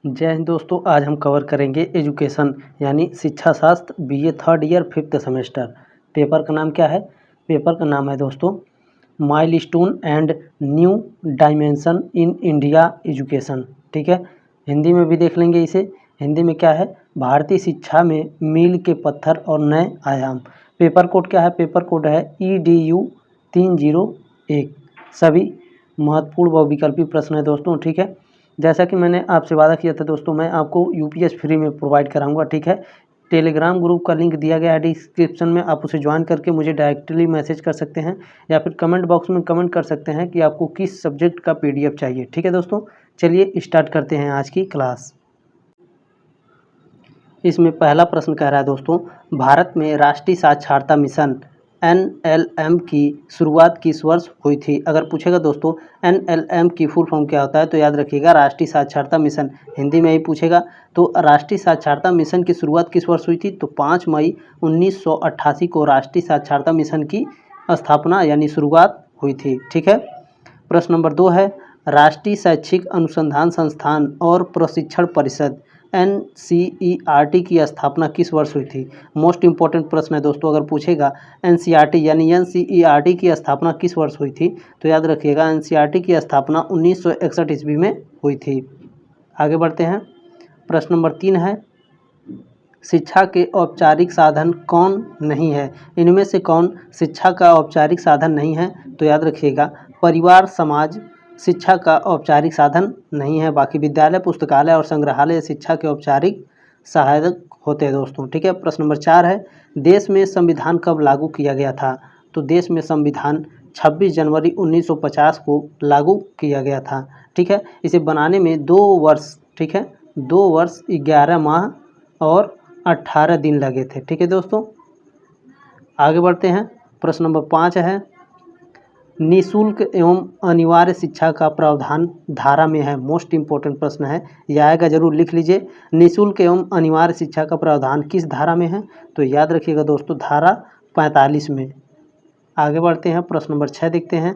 जय हिंद दोस्तों। आज हम कवर करेंगे एजुकेशन यानी शिक्षा शास्त्र BA third year 5th semester. Paper का नाम क्या है? पेपर का नाम है दोस्तों milestone and new dimension in India education. ठीक है, हिंदी में भी देख लेंगे इसे। हिंदी में क्या है? भारतीय शिक्षा में मील के पत्थर और नए आयाम। पेपर कोड क्या है? पेपर कोड है EDU 301। सभी महत्वपूर्ण बहुविकल्पी प्रश्न है दोस्तों। ठीक है, जैसा कि मैंने आपसे वादा किया था दोस्तों, मैं आपको यूपीएस फ्री में प्रोवाइड कराऊंगा। ठीक है, टेलीग्राम ग्रुप का लिंक दिया गया है डिस्क्रिप्शन में, आप उसे ज्वाइन करके मुझे डायरेक्टली मैसेज कर सकते हैं या फिर कमेंट बॉक्स में कमेंट कर सकते हैं कि आपको किस सब्जेक्ट का PDF चाहिए। ठीक है दोस्तों, चलिए स्टार्ट करते हैं आज की क्लास। इसमें पहला प्रश्न कह रहा है दोस्तों, भारत में राष्ट्रीय साक्षरता मिशन NLM की शुरुआत किस वर्ष हुई थी? अगर पूछेगा दोस्तों NLM की फुल फॉर्म क्या होता है तो याद रखिएगा राष्ट्रीय साक्षरता मिशन। हिंदी में ही पूछेगा तो राष्ट्रीय साक्षरता मिशन की शुरुआत किस वर्ष हुई थी? तो 5 मई 1988 को राष्ट्रीय साक्षरता मिशन की स्थापना यानी शुरुआत हुई थी। ठीक है, प्रश्न नंबर 2 है, राष्ट्रीय शैक्षिक अनुसंधान संस्थान और प्रशिक्षण परिषद NCERT की स्थापना किस वर्ष हुई थी? मोस्ट इंपॉर्टेंट प्रश्न है दोस्तों। अगर पूछेगा NCERT यानी NCERT की स्थापना किस वर्ष हुई थी तो याद रखिएगा NCERT की स्थापना 1961 ईस्वी में हुई थी। आगे बढ़ते हैं, प्रश्न नंबर 3 है, शिक्षा के औपचारिक साधन कौन नहीं है? इनमें से कौन शिक्षा का औपचारिक साधन नहीं है? तो याद रखिएगा परिवार समाज शिक्षा का औपचारिक साधन नहीं है। बाकी विद्यालय पुस्तकालय और संग्रहालय शिक्षा के औपचारिक सहायक होते हैं दोस्तों। ठीक है, प्रश्न नंबर 4 है, देश में संविधान कब लागू किया गया था? तो देश में संविधान 26 जनवरी 1950 को लागू किया गया था। ठीक है, इसे बनाने में 2 वर्ष, ठीक है, 2 वर्ष 11 माह और 18 दिन लगे थे। ठीक है दोस्तों, आगे बढ़ते हैं, प्रश्न नंबर 5 है, निःशुल्क एवं अनिवार्य शिक्षा का प्रावधान धारा में है। मोस्ट इंपॉर्टेंट प्रश्न है, यह आएगा जरूर, लिख लीजिए। निःशुल्क एवं अनिवार्य शिक्षा का प्रावधान किस धारा में है? तो याद रखिएगा दोस्तों धारा 45 में। आगे बढ़ते हैं, प्रश्न नंबर 6 देखते हैं,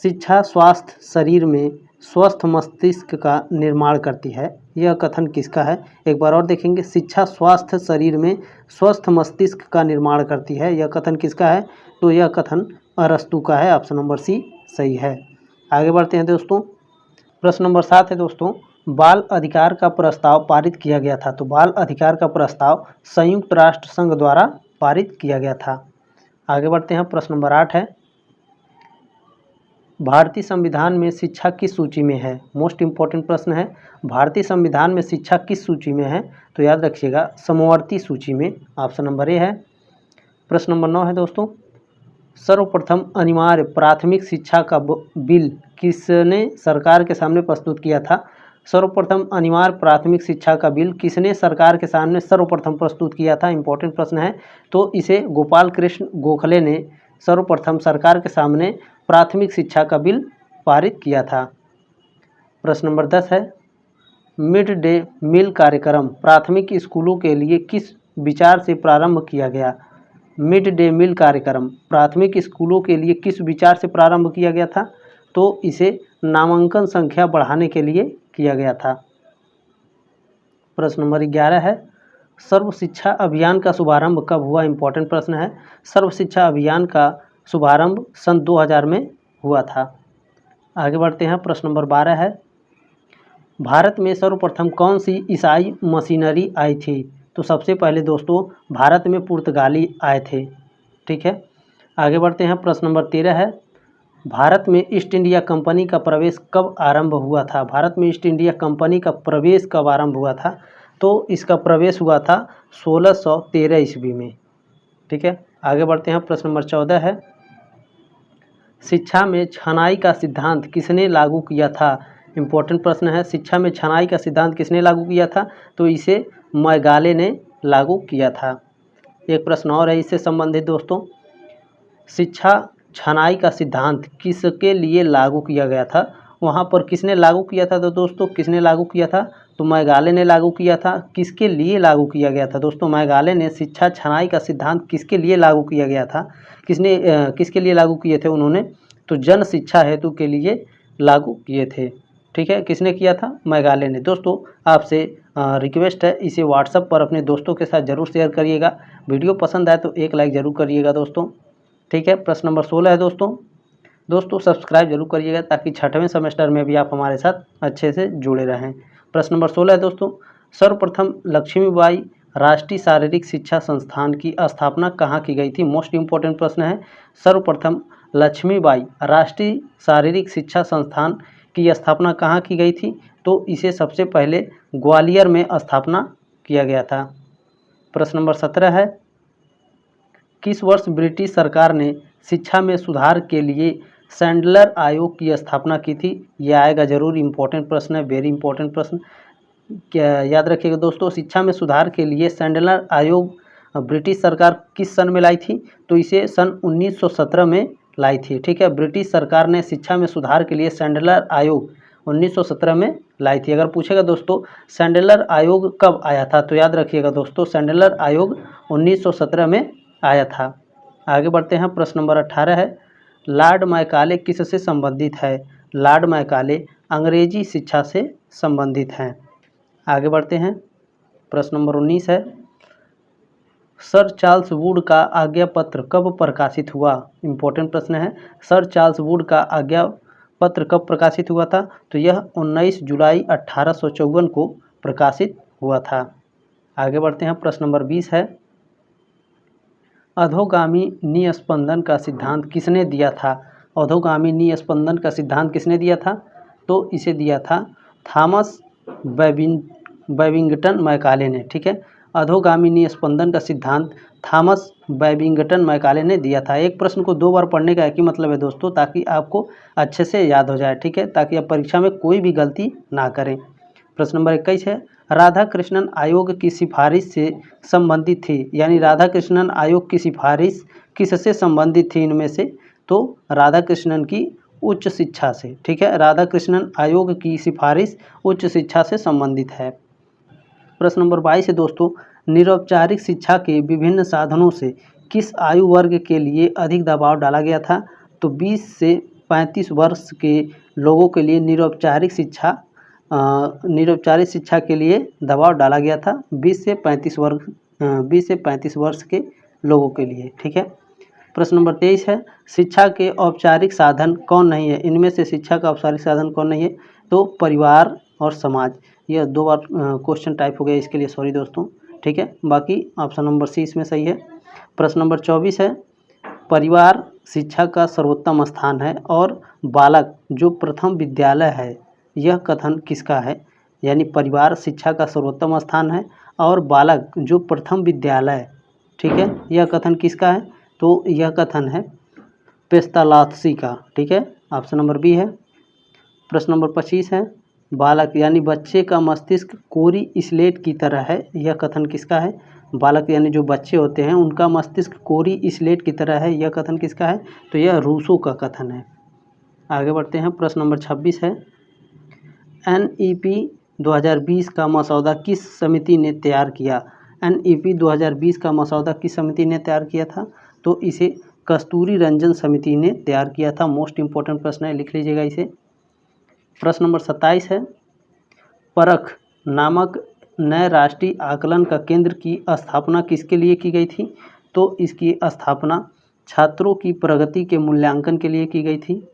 शिक्षा स्वास्थ्य शरीर में स्वस्थ मस्तिष्क का निर्माण करती है। यह कथन किसका है? एक बार और देखेंगे, शिक्षा स्वास्थ्य शरीर में स्वस्थ मस्तिष्क का निर्माण करती है, यह कथन किसका है? तो यह कथन अरस्तु का है। ऑप्शन नंबर सी सही है। आगे बढ़ते हैं दोस्तों, प्रश्न नंबर 7 है दोस्तों, बाल अधिकार का प्रस्ताव पारित किया गया था। तो बाल अधिकार का प्रस्ताव संयुक्त राष्ट्र संघ द्वारा पारित किया गया था। आगे बढ़ते हैं, प्रश्न नंबर 8 है, भारतीय संविधान में शिक्षा किस सूची में है? मोस्ट इंपॉर्टेंट प्रश्न है, भारतीय संविधान में शिक्षा किस सूची में है? तो याद रखिएगा समवर्ती सूची में। ऑप्शन नंबर ए है। प्रश्न नंबर 9 है दोस्तों, सर्वप्रथम अनिवार्य प्राथमिक शिक्षा का बिल किसने सरकार के सामने प्रस्तुत किया था? सर्वप्रथम अनिवार्य प्राथमिक शिक्षा का बिल किसने सरकार के सामने सर्वप्रथम प्रस्तुत किया था? इंपॉर्टेंट प्रश्न है, तो इसे गोपाल कृष्ण गोखले ने सर्वप्रथम सरकार के सामने प्राथमिक शिक्षा का बिल पारित किया था। प्रश्न नंबर 10 है, मिड डे मील कार्यक्रम प्राथमिक स्कूलों के लिए किस विचार से प्रारंभ किया गया? मिड डे मील कार्यक्रम प्राथमिक स्कूलों के लिए किस विचार से प्रारंभ किया गया था? तो इसे नामांकन संख्या बढ़ाने के लिए किया गया था। प्रश्न नंबर 11 है, सर्व शिक्षा अभियान का शुभारंभ कब हुआ? इंपॉर्टेंट प्रश्न है, सर्व शिक्षा अभियान का शुभारंभ सन 2000 में हुआ था। आगे बढ़ते हैं, प्रश्न नंबर 12 है, भारत में सर्वप्रथम कौन सी ईसाई मशीनरी आई थी? तो सबसे पहले दोस्तों भारत में पुर्तगाली आए थे। ठीक है, आगे बढ़ते हैं, प्रश्न नंबर 13 है, भारत में ईस्ट इंडिया कंपनी का प्रवेश कब आरंभ हुआ था? भारत में ईस्ट इंडिया कंपनी का प्रवेश कब आरंभ हुआ था? तो इसका प्रवेश हुआ था 1613 ईस्वी में। ठीक है, आगे बढ़ते हैं, प्रश्न नंबर 14 है, शिक्षा में छनाई का सिद्धांत किसने लागू किया था? इंपॉर्टेंट प्रश्न है, शिक्षा में छनाई का सिद्धांत किसने लागू किया था? तो इसे मैगाले ने लागू किया था। एक प्रश्न और है इससे संबंधित दोस्तों, शिक्षा छनाई का सिद्धांत किसके लिए लागू किया गया था? वहाँ पर किसने लागू किया था? तो दोस्तों किसने लागू किया था? तो मैगाले ने लागू किया था। किसके लिए लागू किया गया था दोस्तों? मैगाले ने शिक्षा छनाई का सिद्धांत किसके लिए लागू किया गया था? किसके लिए लागू किए थे उन्होंने? तो जन शिक्षा हेतु के लिए लागू किए थे। ठीक है, किसने किया था? मेघालय ने। दोस्तों आपसे रिक्वेस्ट है, इसे व्हाट्सएप पर अपने दोस्तों के साथ ज़रूर शेयर करिएगा। वीडियो पसंद आए तो एक लाइक ज़रूर करिएगा दोस्तों। ठीक है, प्रश्न नंबर 16 है दोस्तों सब्सक्राइब जरूर करिएगा ताकि छठवें सेमेस्टर में भी आप हमारे साथ अच्छे से जुड़े रहें। प्रश्न नंबर 16 है दोस्तों, सर्वप्रथम लक्ष्मीबाई राष्ट्रीय शारीरिक शिक्षा संस्थान की स्थापना कहाँ की गई थी? मोस्ट इम्पोर्टेंट प्रश्न है। सर्वप्रथम लक्ष्मीबाई राष्ट्रीय शारीरिक शिक्षा संस्थान की स्थापना कहाँ की गई थी? तो इसे सबसे पहले ग्वालियर में स्थापना किया गया था। प्रश्न नंबर 17 है, किस वर्ष ब्रिटिश सरकार ने शिक्षा में सुधार के लिए सैंडलर आयोग की स्थापना की थी? यह आएगा जरूर, इम्पोर्टेंट प्रश्न है, वेरी इंपॉर्टेंट प्रश्न। क्या याद रखिएगा दोस्तों, शिक्षा में सुधार के लिए सैंडलर आयोग ब्रिटिश सरकार किस सन में लाई थी? तो इसे सन 1917 में लाई थी। ठीक है, ब्रिटिश सरकार ने शिक्षा में सुधार के लिए सैंडलर आयोग 1917 में लाई थी। अगर पूछेगा दोस्तों सैंडलर आयोग कब आया था, तो याद रखिएगा दोस्तों सैंडलर आयोग 1917 में आया था। आगे बढ़ते हैं, प्रश्न नंबर 18 है, लॉर्ड मैकाले किससे संबंधित है? लॉर्ड मैकाले अंग्रेजी शिक्षा से संबंधित हैं। आगे बढ़ते हैं, प्रश्न नंबर 19 है, सर चार्ल्स वुड का आज्ञा पत्र कब प्रकाशित हुआ? इंपॉर्टेंट प्रश्न है, सर चार्ल्स वुड का आज्ञा पत्र कब प्रकाशित हुआ था? तो यह 19 जुलाई 1854 को प्रकाशित हुआ था। आगे बढ़ते हैं, प्रश्न नंबर 20 है, अधोगामी निस्पंदन का सिद्धांत किसने दिया था? अधोगामी निस्पंदन का सिद्धांत किसने दिया था? तो इसे दिया था थॉमस बेबिंगटन मैकाले ने। ठीक है, अधोगामी निस्पंदन का सिद्धांत थॉमस बेबिंगटन मैकाले ने दिया था। एक प्रश्न को 2 बार पढ़ने का एक ही मतलब है दोस्तों, ताकि आपको अच्छे से याद हो जाए। ठीक है, ताकि आप परीक्षा में कोई भी गलती ना करें। प्रश्न नंबर 21 है, राधा कृष्णन आयोग की सिफारिश से संबंधित थी, यानी राधा कृष्णन आयोग की सिफारिश किससे संबंधित थी इनमें से? तो राधा कृष्णन की उच्च शिक्षा से। ठीक है, राधा कृष्णन आयोग की सिफारिश उच्च शिक्षा से संबंधित है। प्रश्न नंबर 22 है दोस्तों, निरौपचारिक शिक्षा के विभिन्न साधनों से किस आयु वर्ग के लिए अधिक दबाव डाला गया था? तो 20 से 35 वर्ष के लोगों के लिए निरौपचारिक शिक्षा के लिए दबाव डाला गया था। 20 से 35 वर्ष के लोगों के लिए। ठीक है, प्रश्न नंबर 23 है, शिक्षा के औपचारिक साधन कौन नहीं है? इनमें से शिक्षा का औपचारिक साधन कौन नहीं है? तो परिवार और समाज। यह 2 बार क्वेश्चन टाइप हो गया, इसके लिए सॉरी दोस्तों। ठीक है, बाकी ऑप्शन नंबर सी इसमें सही है। प्रश्न नंबर 24 है, परिवार शिक्षा का सर्वोत्तम स्थान है और बालक जो प्रथम विद्यालय है, यह कथन किसका है? यानी परिवार शिक्षा का सर्वोत्तम स्थान है और बालक जो प्रथम विद्यालय, ठीक है, यह कथन किसका है? तो यह कथन है पेस्तालात्सी का। ठीक है, ऑप्शन नंबर बी है। प्रश्न नंबर 25 है, बालक यानी बच्चे का मस्तिष्क कोरी स्लेट की तरह है, यह कथन किसका है? बालक यानी जो बच्चे होते हैं उनका मस्तिष्क कोरी स्लेट की तरह है, यह कथन किसका है? तो यह रूसो का कथन है। आगे बढ़ते हैं, प्रश्न नंबर 26 है, NEP 2020 का मसौदा किस समिति ने तैयार किया? NEP 2020 का मसौदा किस समिति ने तैयार किया था? तो इसे कस्तूरी रंजन समिति ने तैयार किया था। मोस्ट इम्पोर्टेंट प्रश्न है, लिख लीजिएगा इसे। प्रश्न नंबर 27 है, परख नामक नए राष्ट्रीय आकलन का केंद्र की स्थापना किसके लिए की गई थी? तो इसकी स्थापना छात्रों की प्रगति के मूल्यांकन के लिए की गई थी।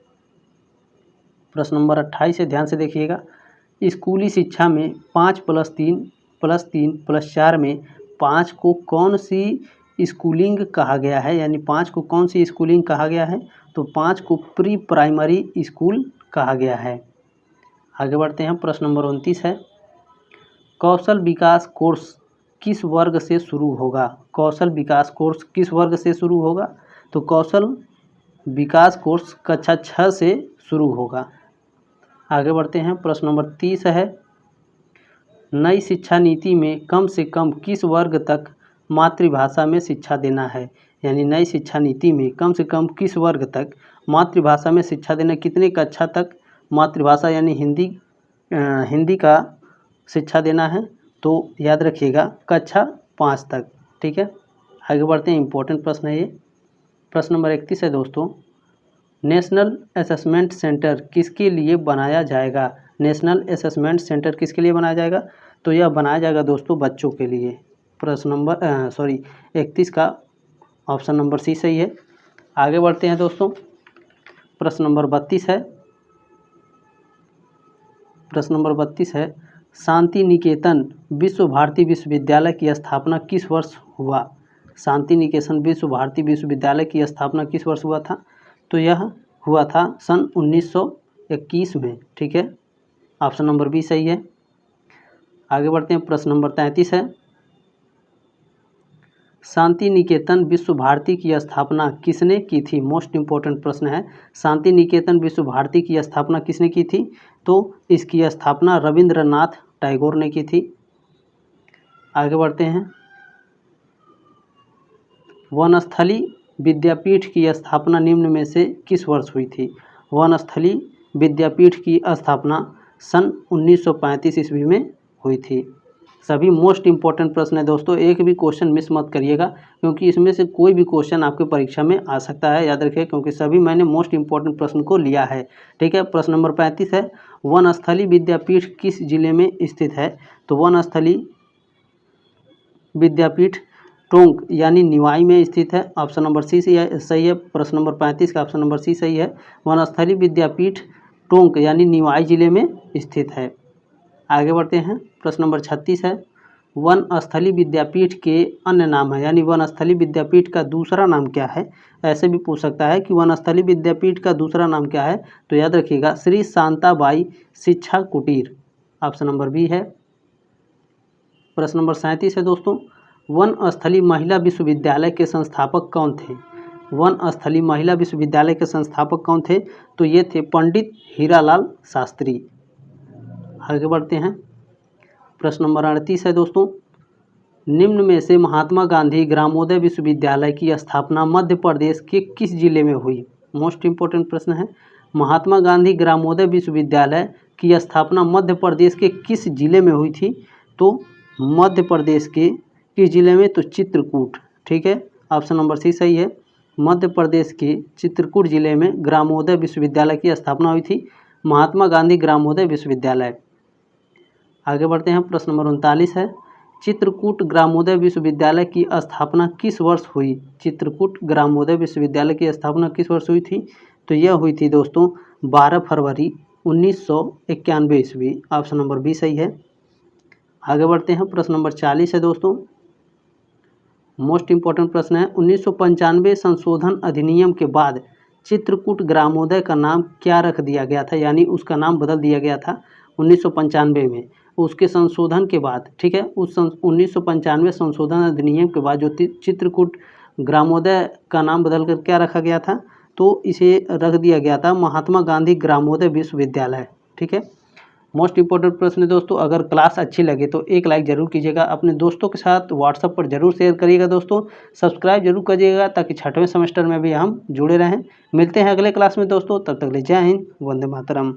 प्रश्न नंबर 28 है, ध्यान से देखिएगा, स्कूली शिक्षा में 5+3+3+4 में 5 को कौन सी स्कूलिंग कहा गया है? यानी 5 को कौन सी स्कूलिंग कहा गया है? तो 5 को प्री प्राइमरी स्कूल कहा गया है। आगे बढ़ते हैं, प्रश्न नंबर 29 है, कौशल विकास कोर्स किस वर्ग से शुरू होगा? कौशल विकास कोर्स किस वर्ग से शुरू होगा? तो कौशल विकास कोर्स कक्षा 6 से शुरू होगा। आगे बढ़ते हैं, प्रश्न नंबर 30 है, नई शिक्षा नीति में कम से कम किस वर्ग तक मातृभाषा में शिक्षा देना है? यानी नई शिक्षा नीति में कम से कम किस वर्ग तक मातृभाषा में शिक्षा देना, कितने कक्षा तक मातृभाषा यानी हिंदी का शिक्षा देना है? तो याद रखिएगा कक्षा 5 तक। ठीक है, आगे बढ़ते हैं, इंपॉर्टेंट प्रश्न है ये। प्रश्न नंबर 31 है दोस्तों, नेशनल असेसमेंट सेंटर किसके लिए बनाया जाएगा? नेशनल असेसमेंट सेंटर किसके लिए बनाया जाएगा? तो यह बनाया जाएगा दोस्तों बच्चों के लिए। प्रश्न नंबर 31 का ऑप्शन नंबर सी सही है। आगे बढ़ते हैं दोस्तों, प्रश्न नंबर 32 है। प्रश्न नंबर 32 है, शांति निकेतन विश्व भारती विश्वविद्यालय की स्थापना किस वर्ष हुआ? शांति निकेतन विश्व भारती विश्वविद्यालय की स्थापना किस वर्ष हुआ था? तो यह हुआ था सन 1921 में। ठीक है, ऑप्शन नंबर बी सही है। आगे बढ़ते हैं, प्रश्न नंबर 33 है, शांति निकेतन विश्व भारती की स्थापना किसने की थी? मोस्ट इम्पोर्टेंट प्रश्न है। शांति निकेतन विश्व भारती की स्थापना किसने की थी? तो इसकी स्थापना रविंद्रनाथ टैगोर ने की थी। आगे बढ़ते हैं, वनस्थली विद्यापीठ की स्थापना निम्न में से किस वर्ष हुई थी? वनस्थली विद्यापीठ की स्थापना सन 1935 ईस्वी में हुई थी। सभी मोस्ट इम्पॉर्टेंट प्रश्न है दोस्तों, एक भी क्वेश्चन मिस मत करिएगा, क्योंकि इसमें से कोई भी क्वेश्चन आपके परीक्षा में आ सकता है, याद रखिए, क्योंकि सभी मैंने मोस्ट इम्पॉर्टेंट प्रश्न को लिया है। ठीक है, प्रश्न नंबर 35 है, वनस्थली विद्यापीठ किस जिले में स्थित है? तो वनस्थली विद्यापीठ टोंक यानी निवाई में स्थित है। ऑप्शन नंबर सी सही है। प्रश्न नंबर 35 का ऑप्शन नंबर सी सही है। वनस्थली विद्यापीठ टोंक यानी निवाई जिले में स्थित है। आगे बढ़ते हैं, प्रश्न नंबर 36 है, वनस्थली विद्यापीठ के अन्य नाम है, यानी वनस्थली विद्यापीठ का दूसरा नाम क्या है? ऐसे भी पूछ सकता है कि वनस्थली विद्यापीठ का दूसरा नाम क्या है? तो याद रखिएगा श्री शांताबाई शिक्षा कुटीर, ऑप्शन नंबर बी है। प्रश्न नंबर 37 है दोस्तों, वनस्थली महिला विश्वविद्यालय के संस्थापक कौन थे? वनस्थली महिला विश्वविद्यालय के संस्थापक कौन थे? तो ये थे पंडित हीरालाल शास्त्री। आगे बढ़ते हैं, प्रश्न नंबर 38 है दोस्तों, निम्न में से महात्मा गांधी ग्रामोदय विश्वविद्यालय की स्थापना मध्य प्रदेश के किस जिले में हुई? मोस्ट इम्पोर्टेंट प्रश्न है। महात्मा गांधी ग्रामोदय विश्वविद्यालय की स्थापना मध्य प्रदेश के किस जिले में हुई थी? तो मध्य प्रदेश के किस जिले में? तो चित्रकूट। ठीक है, ऑप्शन नंबर सी सही है। मध्य प्रदेश के चित्रकूट जिले में ग्रामोदय विश्वविद्यालय की स्थापना हुई थी, महात्मा गांधी ग्रामोदय विश्वविद्यालय। आगे बढ़ते हैं, प्रश्न नंबर 39 है, चित्रकूट ग्रामोदय विश्वविद्यालय की स्थापना किस वर्ष हुई? चित्रकूट ग्रामोदय विश्वविद्यालय की स्थापना किस वर्ष हुई थी? तो यह हुई थी दोस्तों 12 फरवरी 1991 ईस्वी। ऑप्शन नंबर बी सही है। आगे बढ़ते हैं, प्रश्न नंबर 40 है दोस्तों, मोस्ट इम्पोर्टेंट प्रश्न है, 1995 संशोधन अधिनियम के बाद चित्रकूट ग्रामोदय का नाम क्या रख दिया गया था? यानी उसका नाम बदल दिया गया था 1995 में, उसके संशोधन के बाद। ठीक है, उस 1995 संशोधन अधिनियम के बाद जो चित्रकूट ग्रामोदय का नाम बदल कर क्या रखा गया था? तो इसे रख दिया गया था महात्मा गांधी ग्रामोदय विश्वविद्यालय। ठीक है, मोस्ट इम्पोर्टेंट प्रश्न है दोस्तों। अगर क्लास अच्छी लगे तो एक लाइक जरूर कीजिएगा, अपने दोस्तों के साथ व्हाट्सएप पर जरूर शेयर करिएगा दोस्तों, सब्सक्राइब जरूर करिएगा ताकि 6वें सेमेस्टर में भी हम जुड़े रहें। मिलते हैं अगले क्लास में दोस्तों, तब तक ले जय हिंद, वंदे मातरम।